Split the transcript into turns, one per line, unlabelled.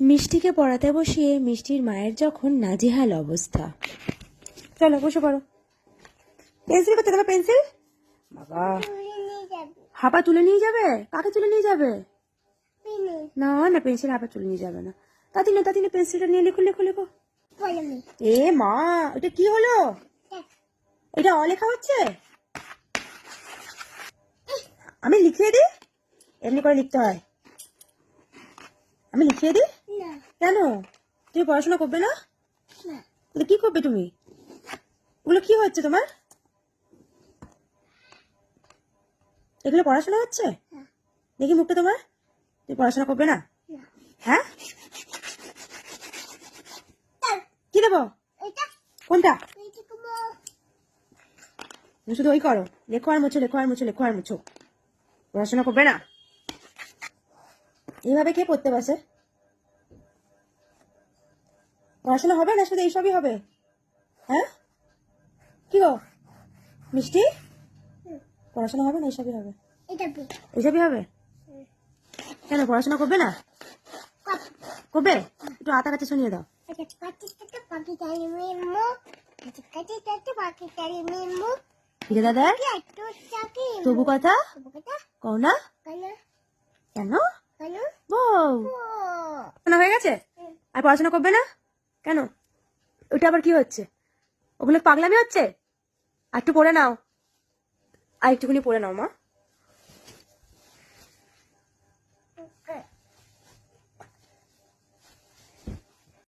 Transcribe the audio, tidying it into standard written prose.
মিষ্টিকে পড়াতে বসিয়ে মিষ্টির মায়ের যখন নাজেহাল অবস্থা। চলো বসে পড়ো। পেন্সিল করতে দেবে? পেন্সিল বাবা, হাপা তুলে নিয়ে যাবে? কাকে তুলে নিয়ে যাবে? না না, পেন্সিল হাপা তুলে নিয়ে যাবে না। তাড়াতাড়ি পেন্সিলটা নিয়ে লেখো লেখো লেখো। এ মা, এটা কি হলো? এটা অলেখা হচ্ছে। আমি লিখিয়ে দিই? এমনি করে লিখতে হয়? আমি লিখিয়ে দিই? কেন? তুমি পড়াশোনা করবে না? তাহলে কি করবে তুমি? ওগুলো কি হচ্ছে তোমার? এগুলো পড়াশোনা হচ্ছে? দেখি মুখটা তোমার। তুমি পড়াশোনা করবে না? হ্যাঁ, কি দেবো? কোনটা? তুমি শুধু ওই করো, লেখো আর মুছো, লেখো আর মুছো, লেখো আর মুছো। পড়াশোনা করবে না? এইভাবে কে পড়তে বসে? পড়াশোনা হবে না, শুধু এইসবই হবে? হ্যাঁ, কি গো মিষ্টি, পড়াশোনা হবে না, এইসবই হবে? এইসবই হবে? কেন পড়াশোনা করবে না? করবে? একটু আতা কাছে শুনিয়ে দাও। কিরে দাদা, তবু কথা কও না কেন? বউ পড়াশোনা হয়ে গেছে আর পড়াশোনা করবে না কেন? ওইটা আবার কি হচ্ছে? ওগুলো পাগলামি হচ্ছে? আর একটু পড়ে নাও, আর একটুখানি পড়ে নাও মা।